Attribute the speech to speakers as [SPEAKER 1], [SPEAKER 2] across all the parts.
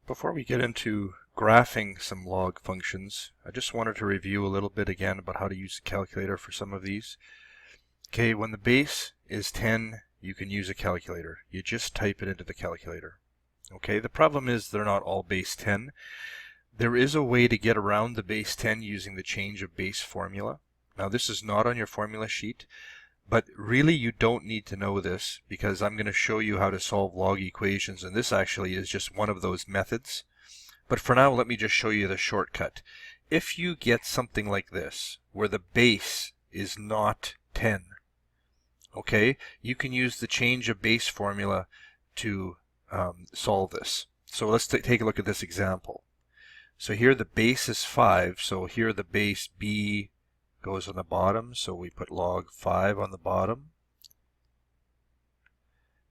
[SPEAKER 1] Before we get into graphing some log functions, I just wanted to review a little bit again about how to use the calculator for some of these. Okay, when the base is 10, you can use a calculator. You just type it into the calculator. Okay, the problem is they're not all base 10. There is a way to get around the base 10 using the change of base formula. Now this is not on your formula sheet, but really you don't need to know this because I'm going to show you how to solve log equations, and this actually is just one of those methods. But for now, let me just show you the shortcut. If you get something like this, where the base is not 10, okay, you can use the change of base formula to solve this. So let's take a look at this example. So here the base is 5, so here the base b goes on the bottom, so we put log 5 on the bottom,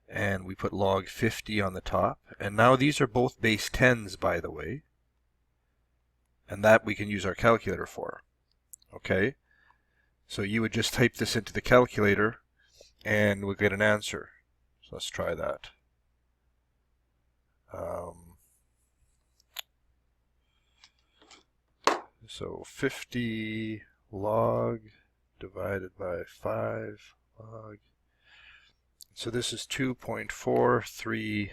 [SPEAKER 1] and we put log 50 on the top. And now these are both base 10s, by the way, and that we can use our calculator for. Okay, so you would just type this into the calculator and we'll get an answer. So let's try that. So 50 log divided by 5 log. So this is 2.431.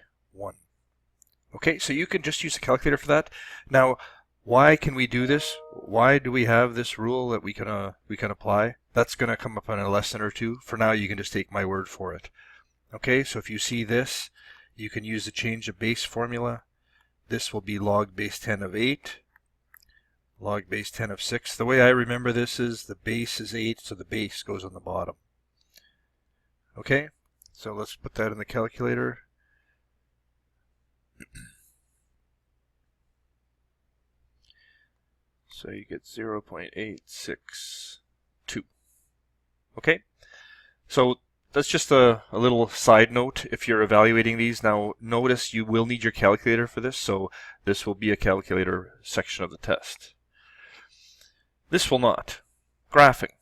[SPEAKER 1] Okay, so you can just use a calculator for that. Now, why can we do this? Why do we have this rule that we can apply? That's going to come up in a lesson or two. For now, you can just take my word for it. Okay, so if you see this, you can use the change of base formula. This will be log base 10 of 8. Log base 10 of 6. The way I remember this is the base is 8, so the base goes on the bottom. Okay, so let's put that in the calculator. So you get 0.862. Okay, so that's just a little side note if you're evaluating these. Now notice you will need your calculator for this, so this will be a calculator section of the test. This will not. Graphing.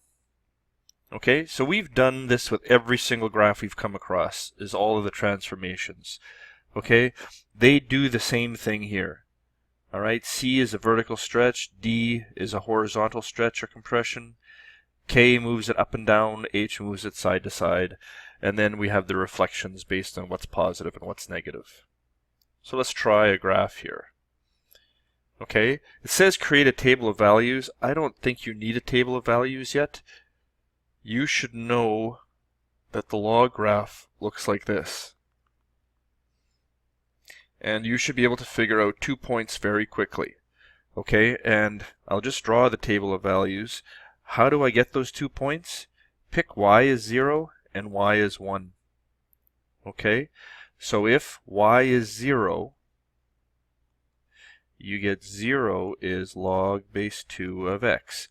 [SPEAKER 1] Okay, so we've done this with every single graph we've come across, is all of the transformations. Okay, they do the same thing here. Alright, C is a vertical stretch, D is a horizontal stretch or compression, K moves it up and down, H moves it side to side, and then we have the reflections based on what's positive and what's negative. So let's try a graph here. Okay, it says create a table of values. I don't think you need a table of values yet. You should know that the log graph looks like this. And you should be able to figure out 2 points very quickly. Okay, and I'll just draw the table of values. How do I get those 2 points? Pick y is 0 and y is 1. Okay, so if y is 0, you get 0 is log base 2 of x.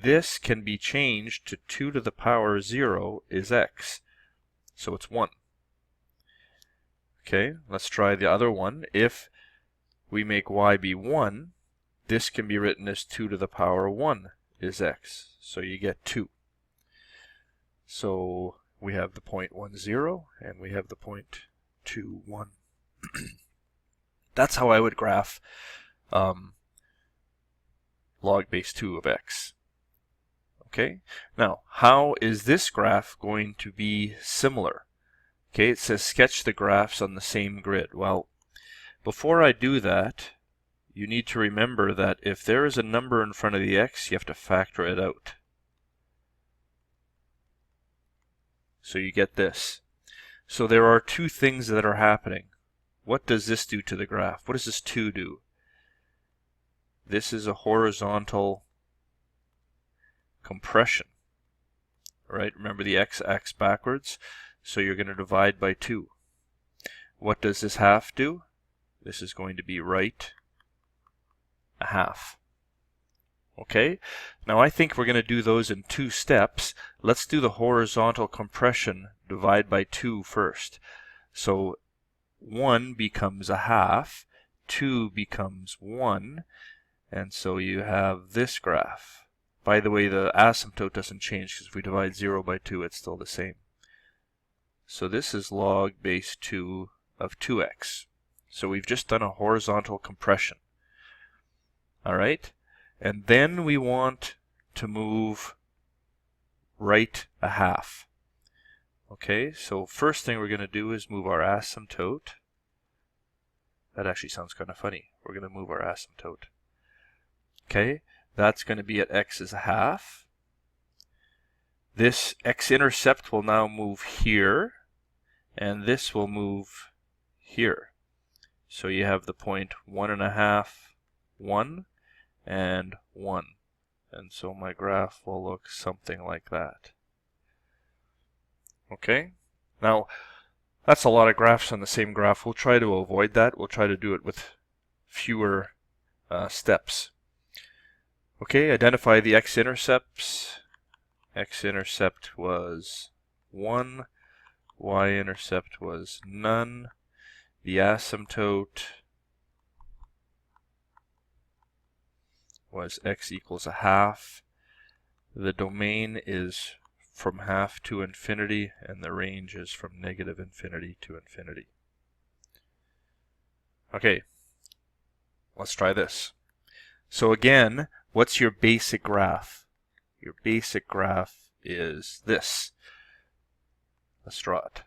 [SPEAKER 1] This can be changed to 2 to the power 0 is x. So it's 1. Okay, let's try the other one. If we make y be 1, this can be written as 2 to the power 1 is x. So you get 2. So we have the point 1, 0, and we have the point 2, 1. That's how I would graph log base 2 of x. Okay, now how is this graph going to be similar? Okay, it says sketch the graphs on the same grid. Well, before I do that, you need to remember that if there is a number in front of the x, you have to factor it out. So you get this. So there are two things that are happening. What does this do to the graph? What does this 2 do? This is a horizontal compression. Right? Remember the x acts backwards, so you're going to divide by 2. What does this half do? This is going to be right a half. Okay? Now I think we're going to do those in 2 steps. Let's do the horizontal compression divide by 2 first. So 1 becomes a half, 2 becomes 1, and so you have this graph. By the way, the asymptote doesn't change because if we divide 0 by 2, it's still the same. So this is log base 2 of 2x. So we've just done a horizontal compression. All right, and then we want to move right a half. Okay, so first thing we're going to do is move our asymptote. That actually sounds kind of funny. We're going to move our asymptote. Okay, that's going to be at x is a half. This x-intercept will now move here, and this will move here. So you have the point 1.5, 1, and 1. And so my graph will look something like that. Okay, now that's a lot of graphs on the same graph. We'll try to avoid that. We'll try to do it with fewer steps. Okay, identify the x-intercepts. X-intercept was 1, y-intercept was none. The asymptote was x equals a half. The domain is from half to infinity, and the range is from negative infinity to infinity. Okay, let's try this. So again, what's your basic graph? Your basic graph is this. Let's draw it.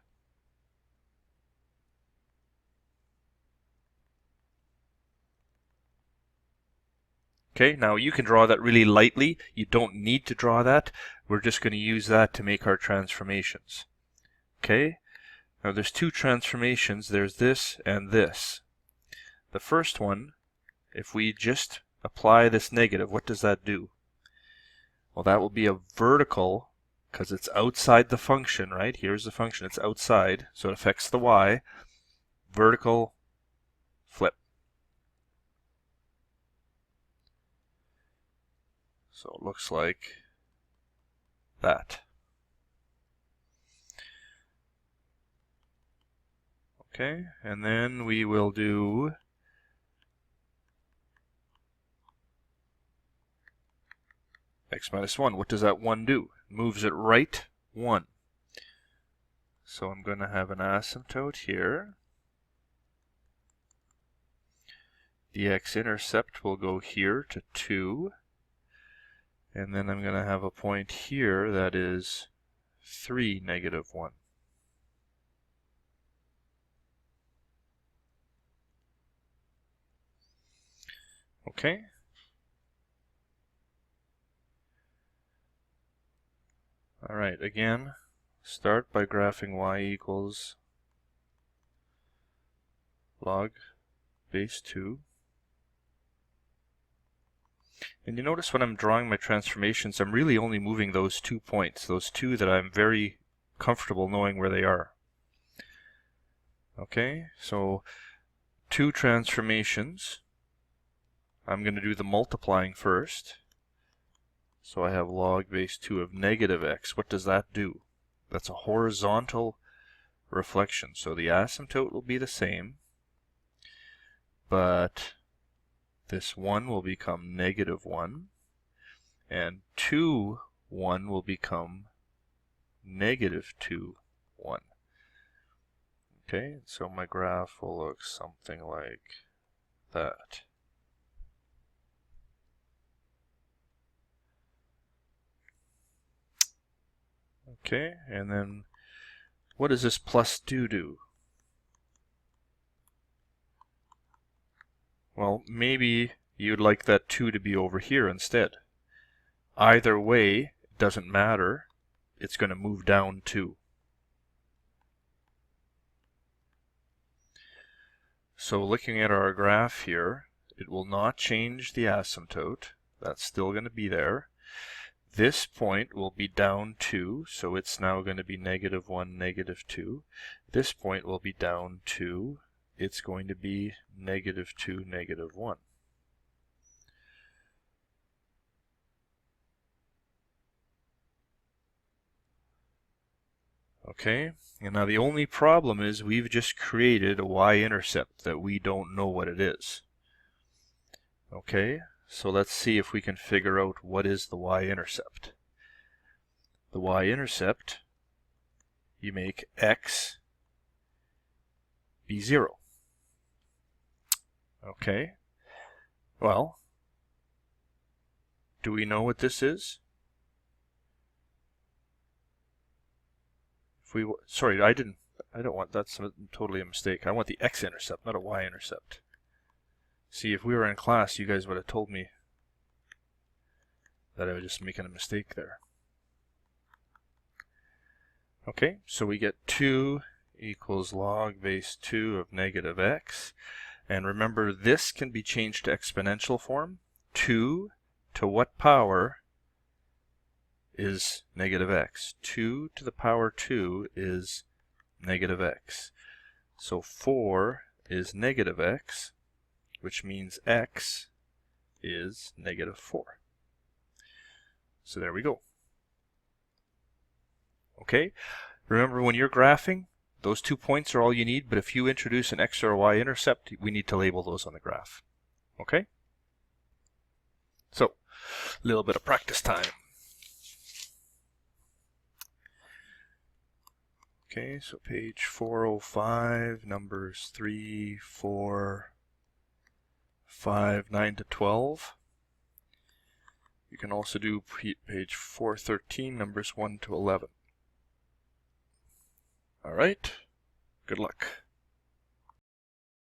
[SPEAKER 1] Okay, now you can draw that really lightly. You don't need to draw that. We're just going to use that to make our transformations. Okay, now there's two transformations. There's this and this. The first one, if we just apply this negative, what does that do? Well, that will be a vertical, because it's outside the function, right? Here's the function. It's outside, so it affects the y. Vertical flip. So it looks like that. Okay, and then we will do x minus 1. What does that 1 do? It moves it right 1. So I'm going to have an asymptote here. The x-intercept will go here to 2. And then I'm going to have a point here that is 3, negative 1. Okay. All right, again, start by graphing y equals log base 2. And you notice when I'm drawing my transformations, I'm really only moving those 2 points, those 2 that I'm very comfortable knowing where they are. Okay, so 2 transformations. I'm going to do the multiplying first. So I have log base 2 of negative x. What does that do? That's a horizontal reflection. So the asymptote will be the same, but this 1 will become negative 1, and 2, 1 will become negative 2, 1. Okay, so my graph will look something like that. Okay, and then what does this plus 2 do? Well, maybe you'd like that 2 to be over here instead. Either way, it doesn't matter. It's going to move down 2. So looking at our graph here, it will not change the asymptote. That's still going to be there. This point will be down 2, so it's now going to be negative 1, negative 2. This point will be down 2. It's going to be negative 2, negative 1. Okay, and now the only problem is we've just created a y-intercept that we don't know what it is. Okay, so let's see if we can figure out what is the y-intercept. The y-intercept, you make x be 0. Okay. Well, do we know what this is? Sorry, I don't want, that's totally a mistake. I want the x-intercept, not a y-intercept. See, if we were in class, you guys would have told me that I was just making a mistake there. Okay, so we get 2 equals log base 2 of negative x. And remember, this can be changed to exponential form. 2 to what power is negative x? 2 to the power 2 is negative x. So 4 is negative x, which means x is negative 4. So there we go. Okay, remember when you're graphing, those 2 points are all you need, but if you introduce an x or a y intercept, we need to label those on the graph. Okay? So, a little bit of practice time. Okay, so page 405, numbers 3, 4, 5, 9 to 12. You can also do page 413, numbers 1 to 11. All right, good luck.